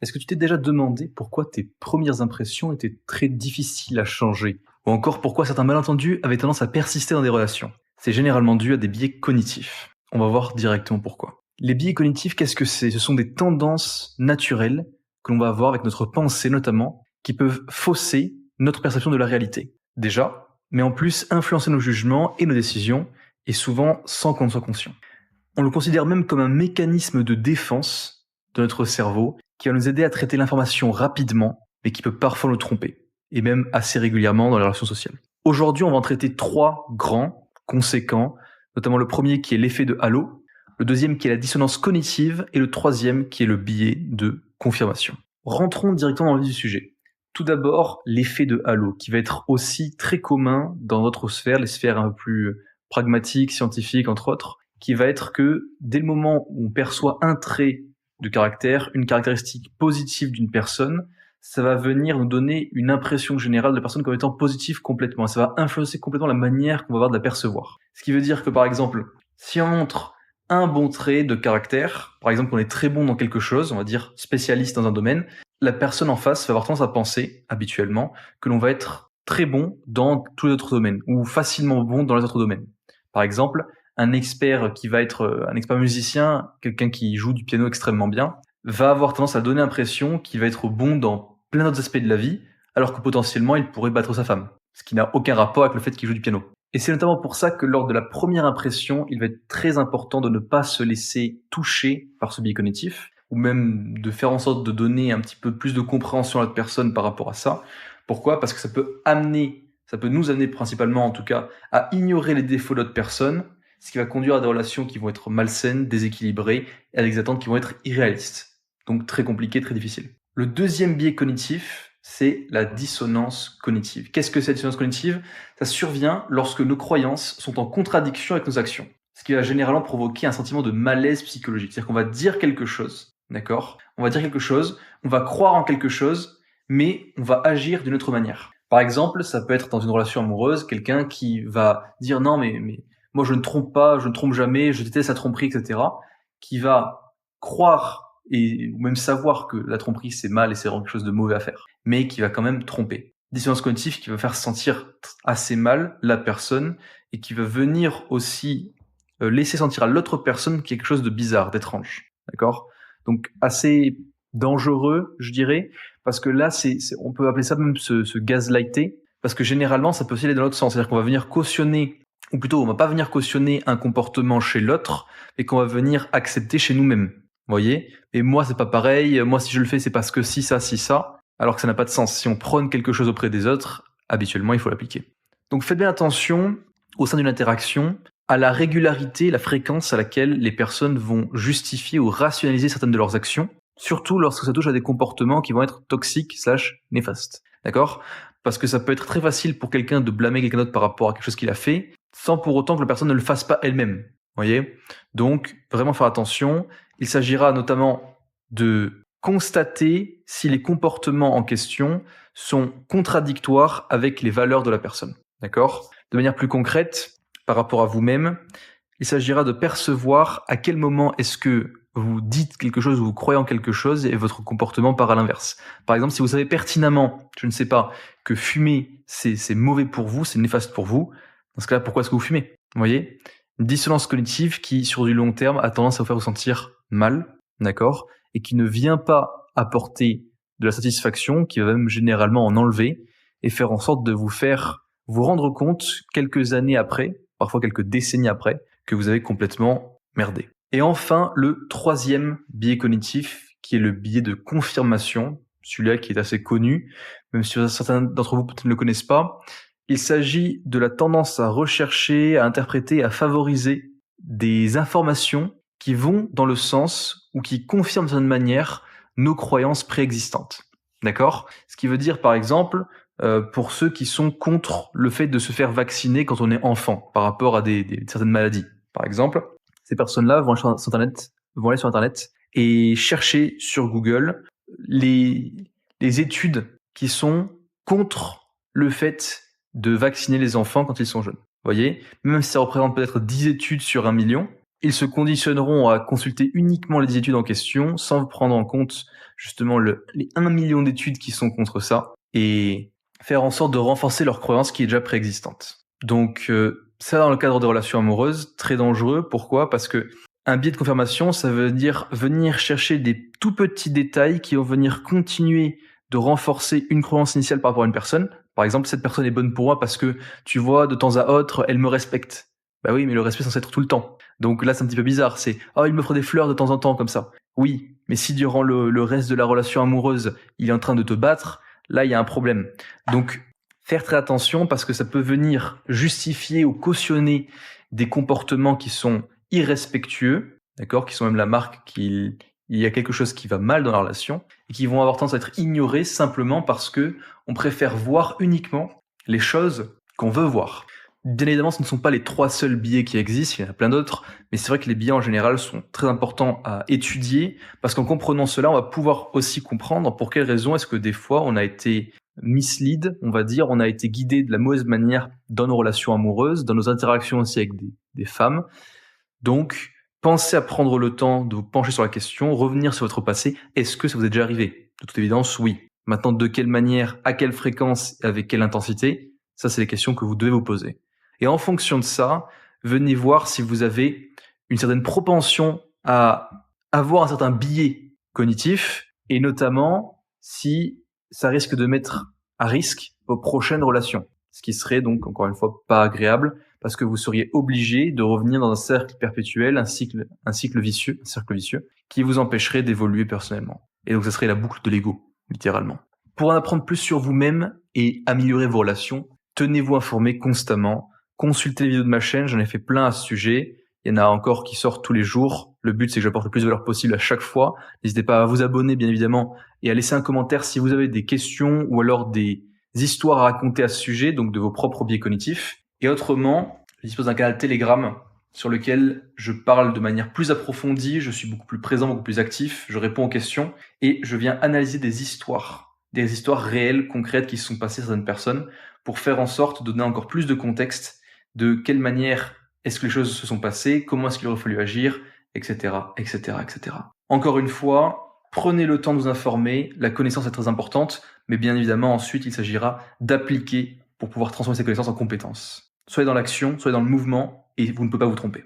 Est-ce que tu t'es déjà demandé pourquoi tes premières impressions étaient très difficiles à changer? Ou encore pourquoi certains malentendus avaient tendance à persister dans des relations? C'est généralement dû à des biais cognitifs. On va voir directement pourquoi. Les biais cognitifs, qu'est-ce que c'est? Ce sont des tendances naturelles que l'on va avoir avec notre pensée notamment, qui peuvent fausser notre perception de la réalité. Déjà, mais en plus influencer nos jugements et nos décisions, et souvent sans qu'on en soit conscient. On le considère même comme un mécanisme de défense de notre cerveau qui va nous aider à traiter l'information rapidement, mais qui peut parfois nous tromper, et même assez régulièrement dans les relations sociales. Aujourd'hui, on va en traiter trois grands, conséquents, notamment le premier qui est l'effet de halo, le deuxième qui est la dissonance cognitive, et le troisième qui est le biais de confirmation. Rentrons directement dans le vif du sujet. Tout d'abord, l'effet de halo, qui va être aussi très commun dans notre sphère, les sphères un peu plus pragmatiques, scientifiques, entre autres, qui va être que dès le moment où on perçoit un trait de caractère, une caractéristique positive d'une personne, ça va venir nous donner une impression générale de la personne comme étant positive complètement. Ça va influencer complètement la manière qu'on va avoir de la percevoir. Ce qui veut dire que par exemple, si on montre un bon trait de caractère, par exemple on est très bon dans quelque chose, on va dire spécialiste dans un domaine, la personne en face va avoir tendance à penser, habituellement, que l'on va être très bon dans tous les autres domaines, ou facilement bon dans les autres domaines. Par exemple, un expert qui va être un expert musicien, quelqu'un qui joue du piano extrêmement bien, va avoir tendance à donner l'impression qu'il va être bon dans plein d'autres aspects de la vie, alors que potentiellement il pourrait battre sa femme, ce qui n'a aucun rapport avec le fait qu'il joue du piano. Et c'est notamment pour ça que lors de la première impression, il va être très important de ne pas se laisser toucher par ce biais cognitif, ou même de faire en sorte de donner un petit peu plus de compréhension à l'autre personne par rapport à ça. Pourquoi ? Parce que ça peut nous amener principalement en tout cas, à ignorer les défauts de l'autre personne, ce qui va conduire à des relations qui vont être malsaines, déséquilibrées, et à des attentes qui vont être irréalistes. Donc très compliqué, très difficile. Le deuxième biais cognitif, c'est la dissonance cognitive. Qu'est-ce que c'est la dissonance cognitive ? Ça survient lorsque nos croyances sont en contradiction avec nos actions, ce qui va généralement provoquer un sentiment de malaise psychologique. C'est-à-dire qu'on va dire quelque chose, d'accord ? On va dire quelque chose, on va croire en quelque chose, mais on va agir d'une autre manière. Par exemple, ça peut être dans une relation amoureuse, quelqu'un qui va dire non mais moi je ne trompe pas, je ne trompe jamais, je déteste la tromperie, etc. Qui va croire ou même savoir que la tromperie c'est mal et c'est vraiment quelque chose de mauvais à faire, mais qui va quand même tromper. Dissonance cognitive qui va faire sentir assez mal la personne et qui va venir aussi laisser sentir à l'autre personne quelque chose de bizarre, d'étrange. D'accord ? Donc assez dangereux, je dirais, parce que là, on peut appeler ça même ce gaslighter, parce que généralement, ça peut aussi aller dans l'autre sens. C'est-à-dire qu'on va venir cautionner, ou plutôt, on va pas venir cautionner un comportement chez l'autre, mais qu'on va venir accepter chez nous-mêmes. Vous voyez ? Et moi, c'est pas pareil. Moi, si je le fais, c'est parce que si ça, alors que ça n'a pas de sens. Si on prône quelque chose auprès des autres, habituellement, il faut l'appliquer. Donc, faites bien attention, au sein d'une interaction, à la régularité, la fréquence à laquelle les personnes vont justifier ou rationaliser certaines de leurs actions, surtout lorsque ça touche à des comportements qui vont être toxiques / néfastes. D'accord ? Parce que ça peut être très facile pour quelqu'un de blâmer quelqu'un d'autre par rapport à quelque chose qu'il a fait, sans pour autant que la personne ne le fasse pas elle-même. Vous voyez ? Donc, vraiment faire attention. Il s'agira notamment de constater si les comportements en question sont contradictoires avec les valeurs de la personne. D'accord ? De manière plus concrète, par rapport à vous-même, il s'agira de percevoir à quel moment est-ce que vous dites quelque chose ou vous croyez en quelque chose et votre comportement part à l'inverse. Par exemple, si vous savez pertinemment, je ne sais pas, que fumer c'est mauvais pour vous, c'est néfaste pour vous, dans ce cas-là, pourquoi est-ce que vous fumez ? Vous voyez ? Une dissonance cognitive qui, sur du long terme, a tendance à vous faire vous sentir mal, d'accord ? Et qui ne vient pas apporter de la satisfaction, qui va même généralement en enlever et faire en sorte de vous faire vous rendre compte quelques années après, parfois quelques décennies après, que vous avez complètement merdé. Et enfin, le troisième biais cognitif, qui est le biais de confirmation, celui-là qui est assez connu, même si certains d'entre vous peut-être ne le connaissent pas. Il s'agit de la tendance à rechercher, à interpréter, à favoriser des informations qui vont dans le sens ou qui confirment d'une manière nos croyances préexistantes. D'accord ? Ce qui veut dire, par exemple, pour ceux qui sont contre le fait de se faire vacciner quand on est enfant par rapport à certaines maladies. Par exemple, ces personnes-là vont aller sur Internet et chercher sur Google les études qui sont contre le fait de vacciner les enfants quand ils sont jeunes. Vous voyez ? Même si ça représente peut-être 10 études sur 1 million, Ils se conditionneront à consulter uniquement les études en question sans prendre en compte justement les 1 million d'études qui sont contre ça et faire en sorte de renforcer leur croyance qui est déjà préexistante. Donc ça dans le cadre de relations amoureuses, très dangereux. Pourquoi ? Parce que un biais de confirmation, ça veut dire venir chercher des tout petits détails qui vont venir continuer de renforcer une croyance initiale par rapport à une personne. Par exemple, cette personne est bonne pour moi parce que, tu vois, de temps à autre, elle me respecte. Bah oui, mais le respect est censé être tout le temps. Donc là, c'est un petit peu bizarre. C'est « Oh, il m'offre des fleurs de temps en temps, comme ça. » Oui, mais si durant le reste de la relation amoureuse, il est en train de te battre, là, il y a un problème. Donc, faire très attention parce que ça peut venir justifier ou cautionner des comportements qui sont irrespectueux, d'accord, qui sont même la marque qu'il y a quelque chose qui va mal dans la relation et qui vont avoir tendance à être ignorés simplement parce que on préfère voir uniquement les choses qu'on veut voir. Bien évidemment, ce ne sont pas les 3 seuls biais qui existent, il y en a plein d'autres, mais c'est vrai que les biais en général sont très importants à étudier parce qu'en comprenant cela, on va pouvoir aussi comprendre pour quelles raisons est-ce que des fois on a été mislead, on va dire, on a été guidé de la mauvaise manière dans nos relations amoureuses, dans nos interactions aussi avec des femmes. Donc, pensez à prendre le temps de vous pencher sur la question, revenir sur votre passé. Est-ce que ça vous est déjà arrivé ? De toute évidence, oui. Maintenant, de quelle manière, à quelle fréquence et avec quelle intensité ? Ça, c'est les questions que vous devez vous poser. Et en fonction de ça, venez voir si vous avez une certaine propension à avoir un certain biais cognitif et notamment si ça risque de mettre à risque vos prochaines relations. Ce qui serait donc, encore une fois, pas agréable parce que vous seriez obligé de revenir dans un cercle perpétuel, un cercle vicieux, qui vous empêcherait d'évoluer personnellement. Et donc, ça serait la boucle de l'ego, littéralement. Pour en apprendre plus sur vous-même et améliorer vos relations, tenez-vous informé constamment. Consultez les vidéos de ma chaîne, j'en ai fait plein à ce sujet. Il y en a encore qui sortent tous les jours. Le but, c'est que j'apporte le plus de valeur possible à chaque fois. N'hésitez pas à vous abonner, bien évidemment, et à laisser un commentaire si vous avez des questions ou alors des histoires à raconter à ce sujet, donc de vos propres biais cognitifs. Et autrement, je dispose d'un canal Telegram sur lequel je parle de manière plus approfondie, je suis beaucoup plus présent, beaucoup plus actif, je réponds aux questions et je viens analyser des histoires réelles, concrètes qui se sont passées à certaines personnes pour faire en sorte de donner encore plus de contexte de quelle manière est-ce que les choses se sont passées, comment est-ce qu'il aurait fallu agir, etc., etc., etc. Encore une fois, prenez le temps de vous informer, la connaissance est très importante, mais bien évidemment ensuite il s'agira d'appliquer pour pouvoir transformer ces connaissances en compétences. Soyez dans l'action, soyez dans le mouvement, et vous ne pouvez pas vous tromper.